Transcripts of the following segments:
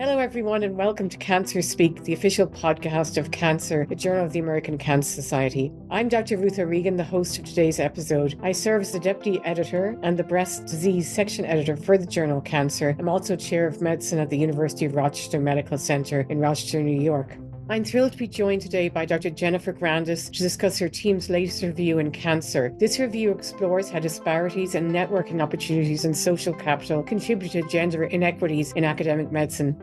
Hello, everyone, and welcome to Cancer Speak, the official podcast of Cancer, a journal of the American Cancer Society. I'm Dr. Ruth O'Regan, the host of today's episode. I serve as the deputy editor and the breast disease section editor for the journal Cancer. I'm also chair of medicine at the University of Rochester Medical Center in Rochester, New York. I'm thrilled to be joined today by Dr. Jennifer Grandis to discuss her team's latest review in cancer. This review explores how disparities and networking opportunities and social capital contribute to gender inequities in academic medicine.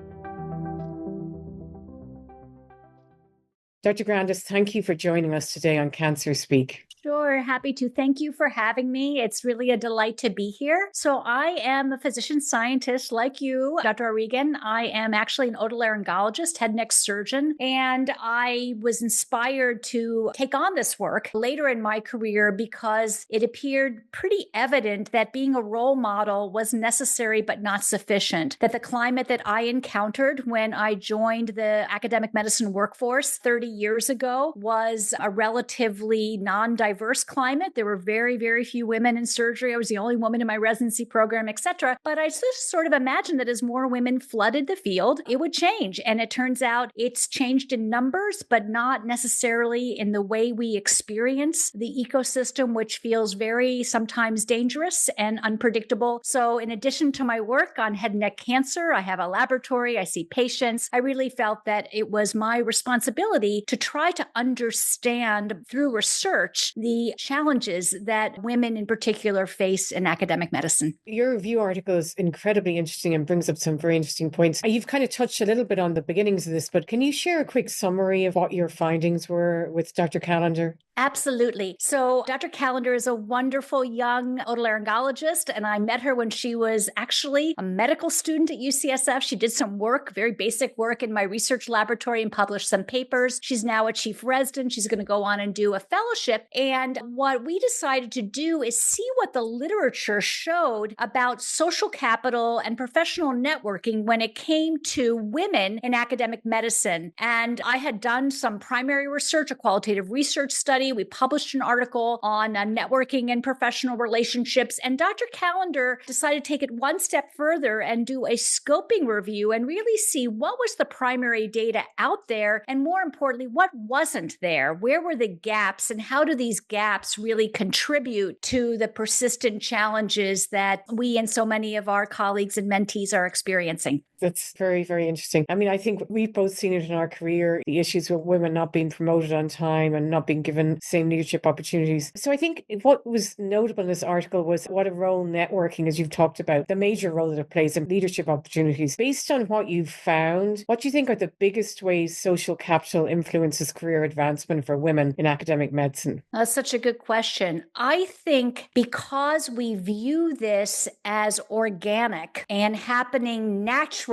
Dr. Grandis, thank you for joining us today on Cancer Speak. Sure, happy to. Thank you for having me. It's really a delight to be here. So I am a physician scientist like you, Dr. O'Regan. I am actually an otolaryngologist, head and neck surgeon, and I was inspired to take on this work later in my career because it appeared pretty evident that being a role model was necessary but not sufficient, that the climate that I encountered when I joined the academic medicine workforce 30 years ago was a relatively non-diverse climate. There were very, very few women in surgery. I was the only woman in my residency program, etc. But I just sort of imagined that as more women flooded the field, it would change. And it turns out it's changed in numbers, but not necessarily in the way we experience the ecosystem, which feels very sometimes dangerous and unpredictable. So in addition to my work on head and neck cancer, I have a laboratory, I see patients. I really felt that it was my responsibility to try to understand through research the challenges that women in particular face in academic medicine. Your review article is incredibly interesting and brings up some very interesting points. You've kind of touched a little bit on the beginnings of this, but can you share a quick summary of what your findings were with Dr. Callender? Absolutely. So Dr. Callender is a wonderful young otolaryngologist, and I met her when she was actually a medical student at UCSF. She did some work, very basic work in my research laboratory and published some papers. She's now a chief resident. She's going to go on and do a fellowship. And what we decided to do is see what the literature showed about social capital and professional networking when it came to women in academic medicine. And I had done some primary research, a qualitative research study. We published an article on networking and professional relationships. And Dr. Callender decided to take it one step further and do a scoping review and really see what was the primary data out there. And more importantly, what wasn't there? Where were the gaps and how do these gaps really contribute to the persistent challenges that we and so many of our colleagues and mentees are experiencing? That's very, very interesting. I mean, I think we've both seen it in our career, the issues with women not being promoted on time and not being given same leadership opportunities. So I think what was notable in this article was what a role networking, as you've talked about, the major role that it plays in leadership opportunities. Based on what you've found, what do you think are the biggest ways social capital influences career advancement for women in academic medicine? That's such a good question. I think because we view this as organic and happening naturally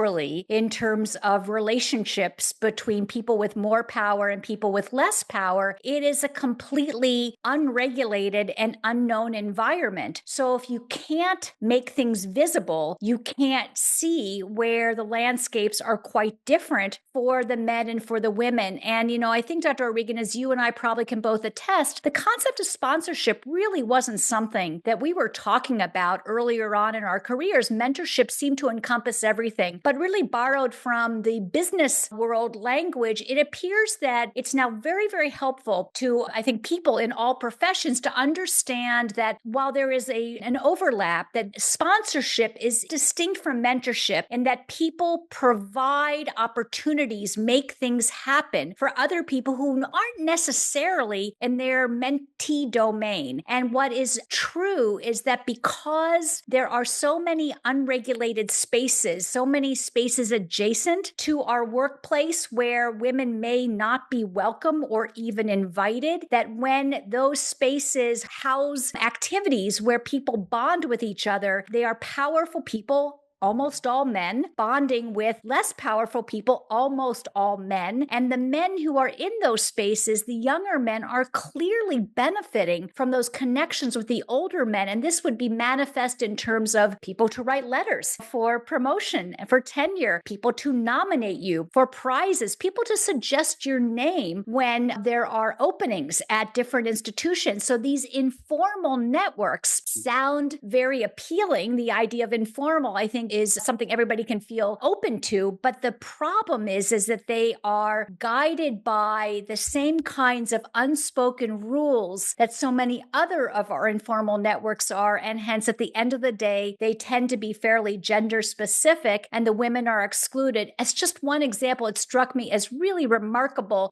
in terms of relationships between people with more power and people with less power, it is a completely unregulated and unknown environment. So if you can't make things visible, you can't see where the landscapes are quite different for the men and for the women. And, I think, Dr. O'Regan, as you and I probably can both attest, the concept of sponsorship really wasn't something that we were talking about earlier on in our careers. Mentorship seemed to encompass everything, but really borrowed from the business world language. It appears that it's now very, very helpful to, I think, people in all professions to understand that while there is an overlap, that sponsorship is distinct from mentorship and that people provide opportunities, make things happen for other people who aren't necessarily in their mentee domain. And what is true is that because there are so many unregulated spaces, so many spaces adjacent to our workplace where women may not be welcome or even invited, that when those spaces house activities where people bond with each other, they are powerful people, almost all men, bonding with less powerful people, almost all men. And the men who are in those spaces, the younger men, are clearly benefiting from those connections with the older men. And this would be manifest in terms of people to write letters for promotion and for tenure, people to nominate you for prizes, people to suggest your name when there are openings at different institutions. So these informal networks sound very appealing. The idea of informal, I think, think is something everybody can feel open to. But the problem is that they are guided by the same kinds of unspoken rules that so many other of our informal networks are. And hence, at the end of the day, they tend to be fairly gender specific and the women are excluded. As just one example, it struck me as really remarkable.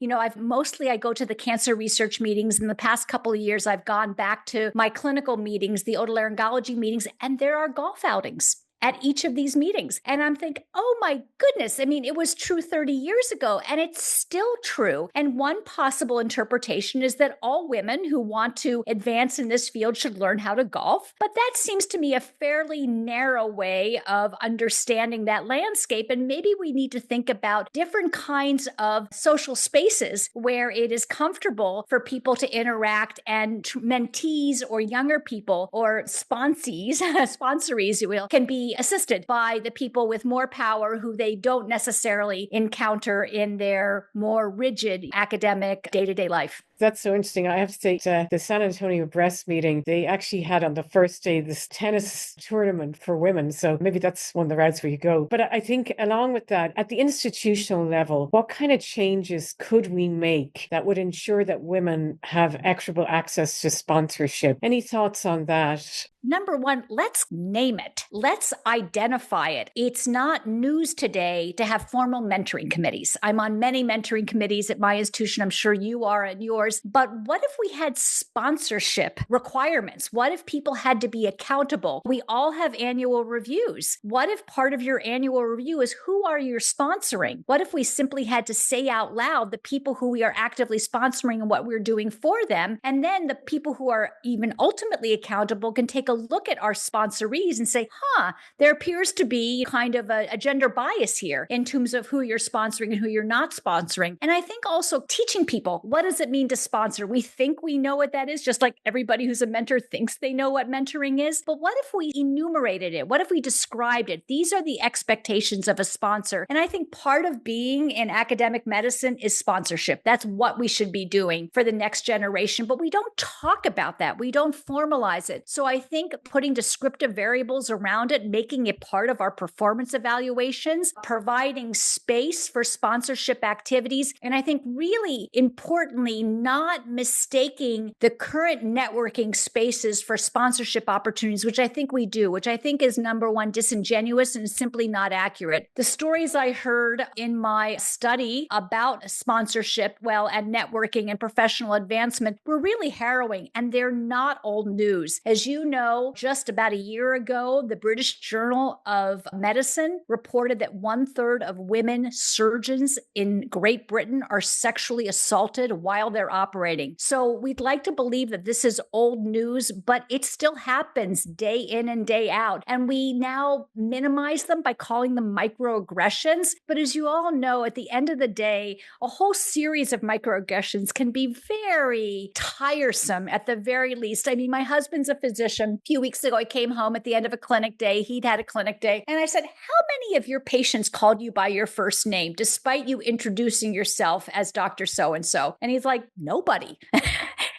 I go to the cancer research meetings. In the past couple of years, I've gone back to my clinical meetings, the otolaryngology meetings, and there are golf outings at each of these meetings. And I'm thinking, oh my goodness. I mean, it was true 30 years ago and it's still true. And one possible interpretation is that all women who want to advance in this field should learn how to golf. But that seems to me a fairly narrow way of understanding that landscape. And maybe we need to think about different kinds of social spaces where it is comfortable for people to interact and mentees or younger people or sponsees, sponsorees, you will, can be assisted by the people with more power who they don't necessarily encounter in their more rigid academic day-to-day life. That's so interesting. I have to say, the San Antonio Breast meeting, they actually had on the first day this tennis tournament for women. So maybe that's one of the routes where you go. But I think along with that, at the institutional level, what kind of changes could we make that would ensure that women have equitable access to sponsorship? Any thoughts on that? Number one, let's name it. Let's identify it. It's not news today to have formal mentoring committees. I'm on many mentoring committees at my institution. I'm sure you are at yours. But what if we had sponsorship requirements? What if people had to be accountable? We all have annual reviews. What if part of your annual review is who are you sponsoring? What if we simply had to say out loud the people who we are actively sponsoring and what we're doing for them? And then the people who are even ultimately accountable can take a look at our sponsorees and say, there appears to be kind of a gender bias here in terms of who you're sponsoring and who you're not sponsoring. And I think also teaching people, what does it mean to sponsor? We think we know what that is, just like everybody who's a mentor thinks they know what mentoring is. But what if we enumerated it? What if we described it? These are the expectations of a sponsor. And I think part of being in academic medicine is sponsorship. That's what we should be doing for the next generation. But we don't talk about that. We don't formalize it. So I think putting descriptive variables around it, making it part of our performance evaluations, providing space for sponsorship activities. And I think really importantly, not mistaking the current networking spaces for sponsorship opportunities, which I think we do, which I think is number one, disingenuous and simply not accurate. The stories I heard in my study about sponsorship, and networking and professional advancement were really harrowing, and they're not old news. As you know, just about a year ago, the British Journal of Medicine reported that 1/3 of women surgeons in Great Britain are sexually assaulted while they're operating. So we'd like to believe that this is old news, but it still happens day in and day out. And we now minimize them by calling them microaggressions. But as you all know, at the end of the day, a whole series of microaggressions can be very tiresome at the very least. I mean, my husband's a physician. A few weeks ago, I came home at the end of a clinic day. He'd had a clinic day. And I said, how many of your patients called you by your first name, despite you introducing yourself as Dr. So-and-so? And he's like, nobody.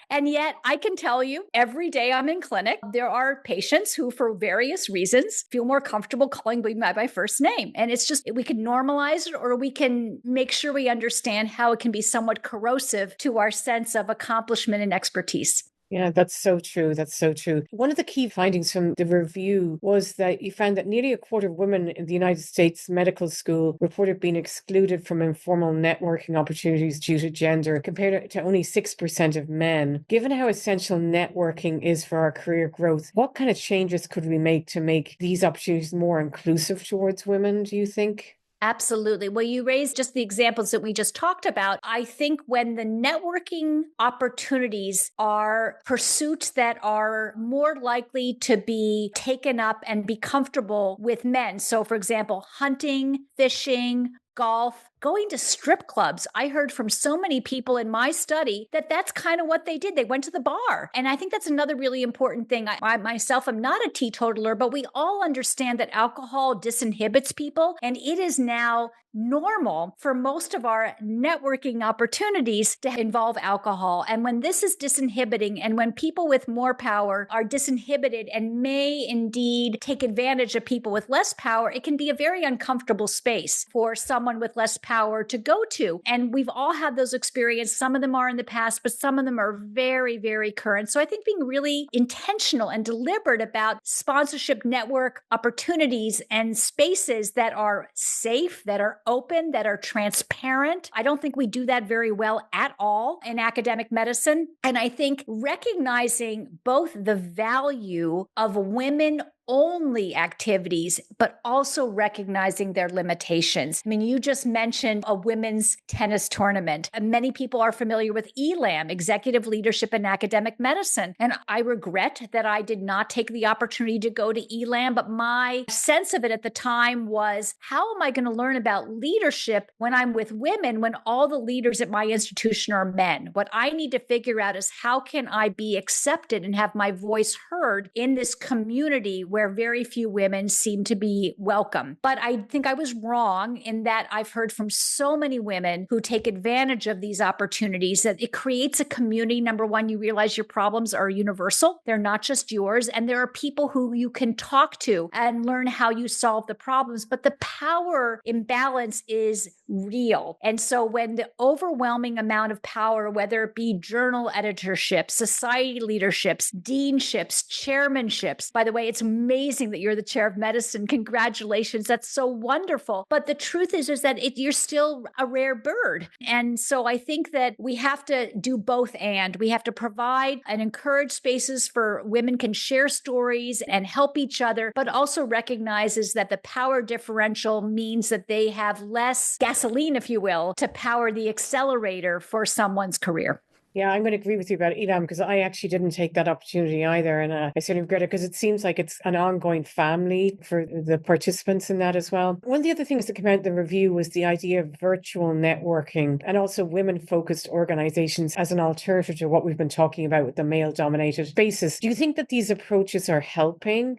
And yet I can tell you every day I'm in clinic, there are patients who for various reasons feel more comfortable calling me by my first name. And it's just, we can normalize it or we can make sure we understand how it can be somewhat corrosive to our sense of accomplishment and expertise. Yeah, that's so true. That's so true. One of the key findings from the review was that you found that nearly a quarter of women in the United States medical school reported being excluded from informal networking opportunities due to gender, compared to only 6% of men. Given how essential networking is for our career growth, what kind of changes could we make to make these opportunities more inclusive towards women, do you think? Absolutely. Well, you raised just the examples that we just talked about. I think when the networking opportunities are pursuits that are more likely to be taken up and be comfortable with men. So, for example, hunting, fishing, golf, going to strip clubs. I heard from so many people in my study that that's kind of what they did. They went to the bar. And I think that's another really important thing. I myself am not a teetotaler, but we all understand that alcohol disinhibits people. And it is now normal for most of our networking opportunities to involve alcohol. And when this is disinhibiting, and when people with more power are disinhibited and may indeed take advantage of people with less power, it can be a very uncomfortable space for someone with less power to go to. And we've all had those experiences. Some of them are in the past, but some of them are very, very current. So I think being really intentional and deliberate about sponsorship network opportunities and spaces that are safe, that are open, that are transparent. I don't think we do that very well at all in academic medicine. And I think recognizing both the value of women only activities, but also recognizing their limitations. I mean, you just mentioned a women's tennis tournament. And many people are familiar with ELAM, Executive Leadership in Academic Medicine. And I regret that I did not take the opportunity to go to ELAM, but my sense of it at the time was, how am I going to learn about leadership when I'm with women, when all the leaders at my institution are men? What I need to figure out is, how can I be accepted and have my voice heard in this community where very few women seem to be welcome. But I think I was wrong in that I've heard from so many women who take advantage of these opportunities that it creates a community. Number one, you realize your problems are universal. They're not just yours. And there are people who you can talk to and learn how you solve the problems. But the power imbalance is real. And so when the overwhelming amount of power, whether it be journal editorship, society leaderships, deanships, chairmanships, by the way, it's amazing that you're the chair of medicine. Congratulations. That's so wonderful. But the truth is that you're still a rare bird. And so I think that we have to do both. And we have to provide and encourage spaces for women can share stories and help each other, but also recognizes that the power differential means that they have less gasoline, if you will, to power the accelerator for someone's career. Yeah, I'm going to agree with you about Elam, because I actually didn't take that opportunity either. And I certainly regret it, because it seems like it's an ongoing family for the participants in that as well. One of the other things that came out in the review was the idea of virtual networking and also women-focused organizations as an alternative to what we've been talking about with the male-dominated spaces. Do you think that these approaches are helping,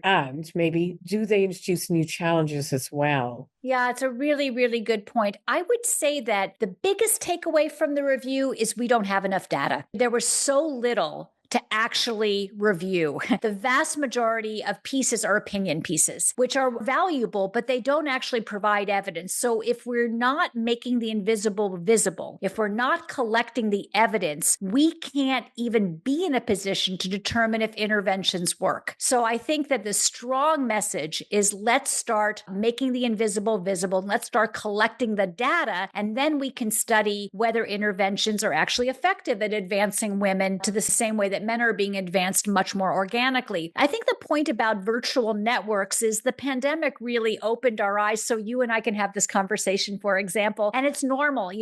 and maybe do they introduce new challenges as well? Yeah, it's a really, really good point. I would say that the biggest takeaway from the review is we don't have enough data. There was so little to actually review. The vast majority of pieces are opinion pieces, which are valuable, but they don't actually provide evidence. So if we're not making the invisible visible, if we're not collecting the evidence, we can't even be in a position to determine if interventions work. So I think that the strong message is, let's start making the invisible visible. Let's start collecting the data, and then we can study whether interventions are actually effective at advancing women to the same way that men are being advanced much more organically. I think the point about virtual networks is the pandemic really opened our eyes so you and I can have this conversation, for example, and it's normal.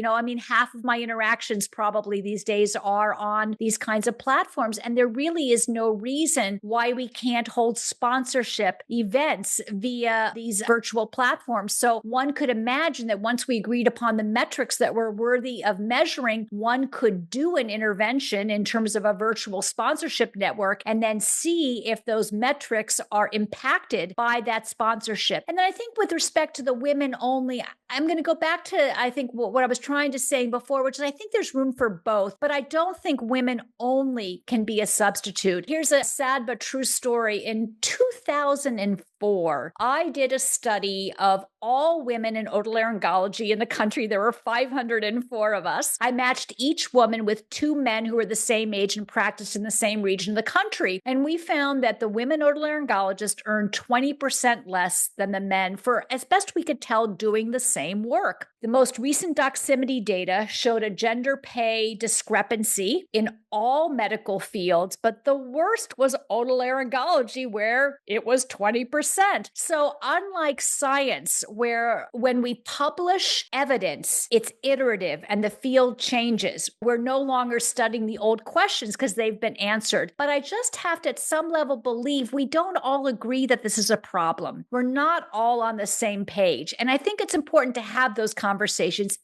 Half of my interactions probably these days are on these kinds of platforms, and there really is no reason why we can't hold sponsorship events via these virtual platforms. So one could imagine that once we agreed upon the metrics that were worthy of measuring, one could do an intervention in terms of a virtual sponsorship network and then see if those metrics are impacted by that sponsorship. And then I think with respect to the women only, I'm going to go back to, I think, what I was trying to say before, which is I think there's room for both, but I don't think women only can be a substitute. Here's a sad but true story. In 2004, I did a study of all women in otolaryngology in the country. There were 504 of us. I matched each woman with two men who were the same age and practiced in the same region of the country. And we found that the women otolaryngologists earned 20% less than the men for, as best we could tell, doing the same work. The most recent Doximity data showed a gender pay discrepancy in all medical fields, but the worst was otolaryngology, where it was 20%. So unlike science, where when we publish evidence, it's iterative and the field changes, we're no longer studying the old questions because they've been answered. But I just have to, at some level, believe we don't all agree that this is a problem. We're not all on the same page. And I think it's important to have those conversations.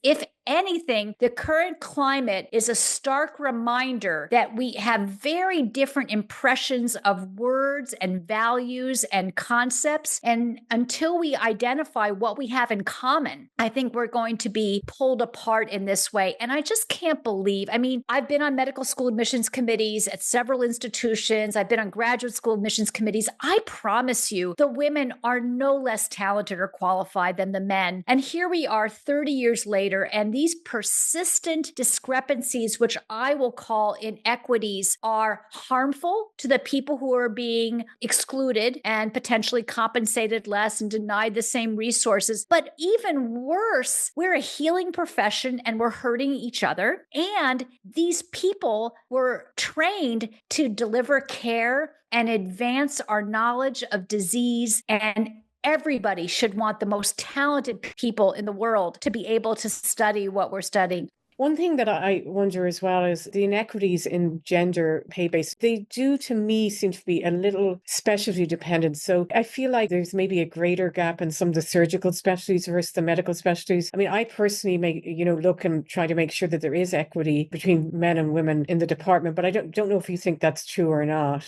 If anything, the current climate is a stark reminder that we have very different impressions of words and values and concepts. And until we identify what we have in common, I think we're going to be pulled apart in this way. And I just can't believe, I mean, I've been on medical school admissions committees at several institutions. I've been on graduate school admissions committees. I promise you, the women are no less talented or qualified than the men. And here we are 30 years later, and these persistent discrepancies, which I will call inequities, are harmful to the people who are being excluded and potentially compensated less and denied the same resources. But even worse, we're a healing profession and we're hurting each other. And these people were trained to deliver care and advance our knowledge of disease, and everybody should want the most talented people in the world to be able to study what we're studying. One thing that I wonder as well is the inequities in gender pay base. They do, to me, seem to be a little specialty dependent. So I feel like there's maybe a greater gap in some of the surgical specialties versus the medical specialties. I mean, I personally look and try to make sure that there is equity between men and women in the department, but I don't know if you think that's true or not.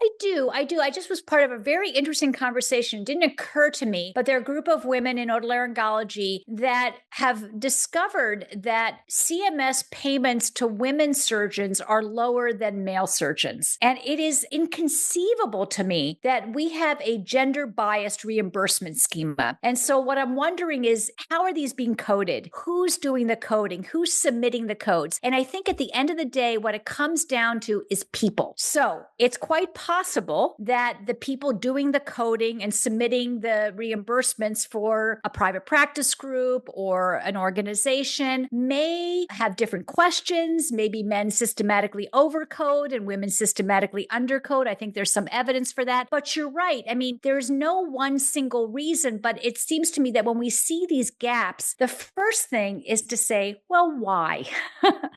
I do. I just was part of a very interesting conversation. It didn't occur to me, but there are a group of women in otolaryngology that have discovered that CMS payments to women surgeons are lower than male surgeons. And it is inconceivable to me that we have a gender biased reimbursement schema. And so what I'm wondering is, how are these being coded? Who's doing the coding? Who's submitting the codes? And I think at the end of the day, what it comes down to is people. So it's quite possible that the people doing the coding and submitting the reimbursements for a private practice group or an organization may have different questions. Maybe men systematically overcode and women systematically undercode. I think there's some evidence for that. But you're right. I mean, there's no one single reason, but it seems to me that when we see these gaps, the first thing is to say, well, why?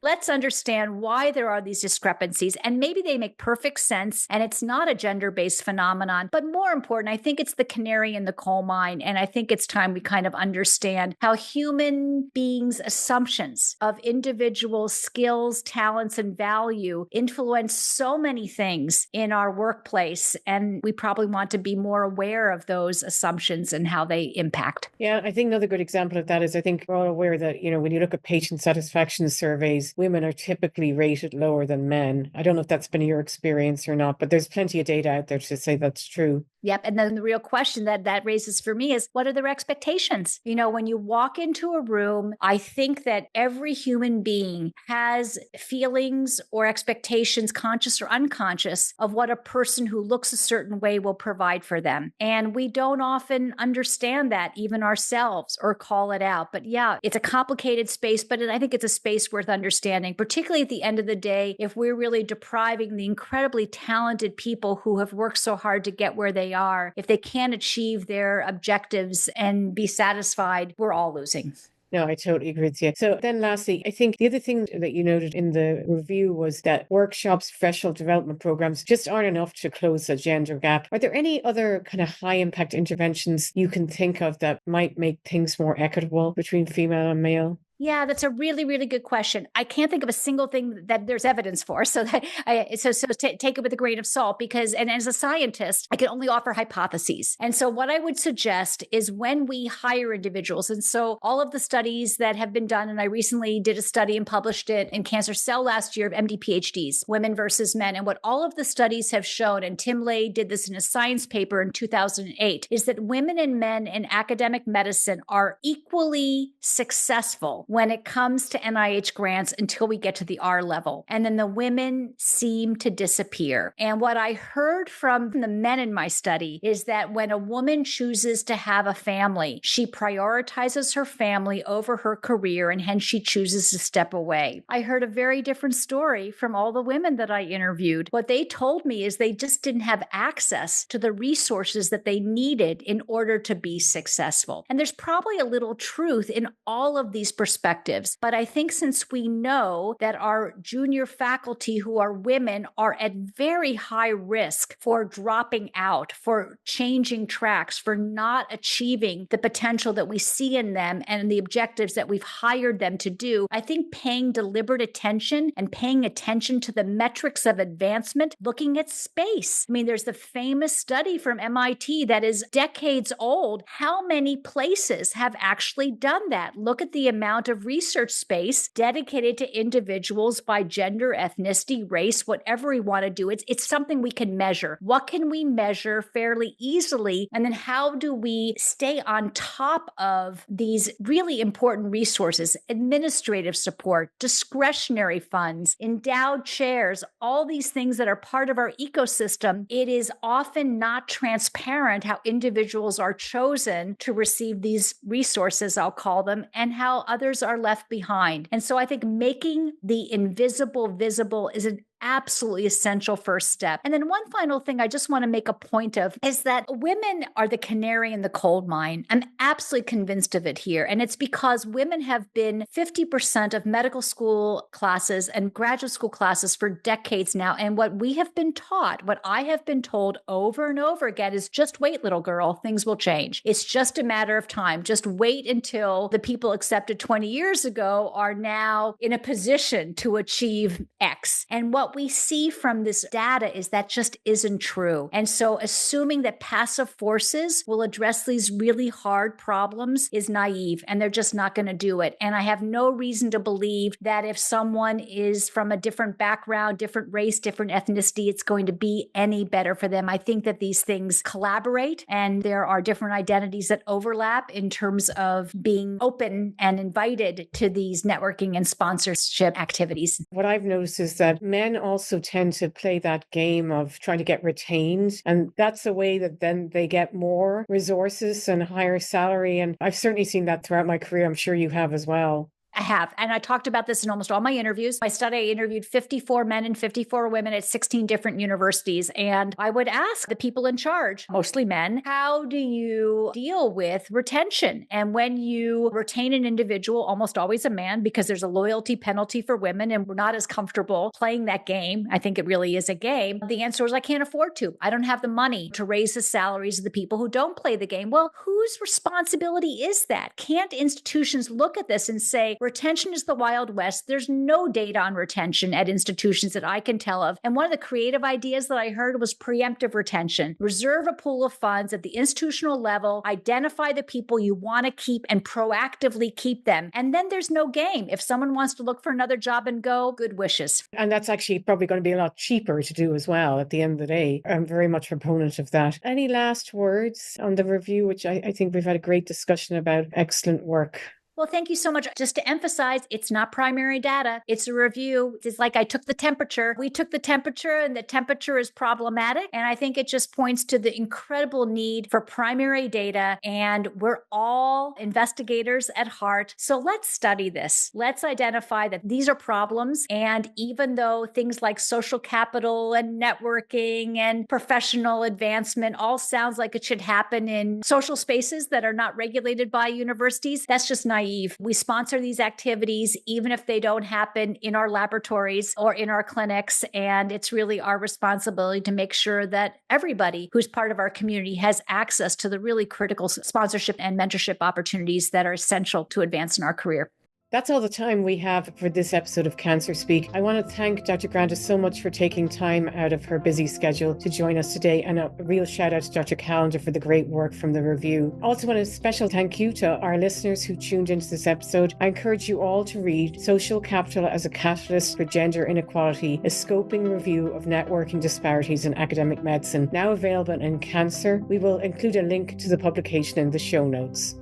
Let's understand why there are these discrepancies. And maybe they make perfect sense and it's not a gender-based phenomenon. But more important, I think it's the canary in the coal mine. And I think it's time we kind of understand how human beings' assumptions of individual skills, talents, and value influence so many things in our workplace. And we probably want to be more aware of those assumptions and how they impact. Yeah, I think another good example of that is I think we're all aware that, when you look at patient satisfaction surveys, women are typically rated lower than men. I don't know if that's been your experience or not, but there's plenty of data out there to say that's true. Yep. And then the real question that raises for me is, what are their expectations? When you walk into a room, I think that every human being has feelings or expectations, conscious or unconscious, of what a person who looks a certain way will provide for them. And we don't often understand that even ourselves or call it out. But yeah, it's a complicated space, but I think it's a space worth understanding, particularly at the end of the day, if we're really depriving the incredibly talented people who have worked so hard to get where they are. If they can't achieve their objectives and be satisfied, we're all losing. No, I totally agree with you. So then lastly, I think the other thing that you noted in the review was that workshops, professional development programs just aren't enough to close the gender gap. Are there any other kind of high impact interventions you can think of that might make things more equitable between female and male? Yeah, that's a really, really good question. I can't think of a single thing that there's evidence for. So take it with a grain of salt, because, and as a scientist, I can only offer hypotheses. And so what I would suggest is when we hire individuals, and so all of the studies that have been done, and I recently did a study and published it in Cancer Cell last year of MD PhDs, women versus men. And what all of the studies have shown, and Tim Lay did this in a science paper in 2008, is that women and men in academic medicine are equally successful when it comes to NIH grants until we get to the R level. And then the women seem to disappear. And what I heard from the men in my study is that when a woman chooses to have a family, she prioritizes her family over her career, and hence she chooses to step away. I heard a very different story from all the women that I interviewed. What they told me is they just didn't have access to the resources that they needed in order to be successful. And there's probably a little truth in all of these perspectives. But I think since we know that our junior faculty who are women are at very high risk for dropping out, for changing tracks, for not achieving the potential that we see in them and the objectives that we've hired them to do, I think paying deliberate attention and paying attention to the metrics of advancement, looking at space. I mean, there's the famous study from MIT that is decades old. How many places have actually done that? Look at the amount of research space dedicated to individuals by gender, ethnicity, race, whatever we want to do. It's something we can measure. What can we measure fairly easily? And then how do we stay on top of these really important resources, administrative support, discretionary funds, endowed chairs, all these things that are part of our ecosystem? It is often not transparent how individuals are chosen to receive these resources, I'll call them, and how others are left behind. And so I think making the invisible visible is an absolutely essential first step. And then one final thing I just want to make a point of is that women are the canary in the coal mine. I'm absolutely convinced of it here. And it's because women have been 50% of medical school classes and graduate school classes for decades now. And what we have been taught, what I have been told over and over again is just wait, little girl, things will change. It's just a matter of time. Just wait until the people accepted 20 years ago are now in a position to achieve X. And what we see from this data is that just isn't true. And so assuming that passive forces will address these really hard problems is naive, and they're just not going to do it. And I have no reason to believe that if someone is from a different background, different race, different ethnicity, it's going to be any better for them. I think that these things collaborate, and there are different identities that overlap in terms of being open and invited to these networking and sponsorship activities. What I've noticed is that men also tend to play that game of trying to get retained. And that's a way that then they get more resources and higher salary. And I've certainly seen that throughout my career. I'm sure you have as well. I have. And I talked about this in almost all my interviews. My study, I interviewed 54 men and 54 women at 16 different universities. And I would ask the people in charge, mostly men, how do you deal with retention? And when you retain an individual, almost always a man, because there's a loyalty penalty for women and we're not as comfortable playing that game. I think it really is a game. The answer is I can't afford to. I don't have the money to raise the salaries of the people who don't play the game. Well, whose responsibility is that? Can't institutions look at this and say, retention is the Wild West. There's no data on retention at institutions that I can tell of. And one of the creative ideas that I heard was preemptive retention. Reserve a pool of funds at the institutional level, identify the people you want to keep and proactively keep them. And then there's no game. If someone wants to look for another job and go, good wishes. And that's actually probably going to be a lot cheaper to do as well at the end of the day. I'm very much a proponent of that. Any last words on the review, which I think we've had a great discussion about? Excellent work. Well, thank you so much. Just to emphasize, it's not primary data. It's a review. It's like I took the temperature. We took the temperature, and the temperature is problematic. And I think it just points to the incredible need for primary data. And we're all investigators at heart. So let's study this. Let's identify that these are problems. And even though things like social capital and networking and professional advancement all sounds like it should happen in social spaces that are not regulated by universities, that's just naive. We sponsor these activities, even if they don't happen in our laboratories or in our clinics. And it's really our responsibility to make sure that everybody who's part of our community has access to the really critical sponsorship and mentorship opportunities that are essential to advance in our career. That's all the time we have for this episode of Cancer Speak. I want to thank Dr. Granda so much for taking time out of her busy schedule to join us today, and a real shout out to Dr. Callender for the great work from the review. Also want a special thank you to our listeners who tuned into this episode. I encourage you all to read Social Capital as a Catalyst for Gender Inequality, a scoping review of networking disparities in academic medicine, now available in Cancer. We will include a link to the publication in the show notes.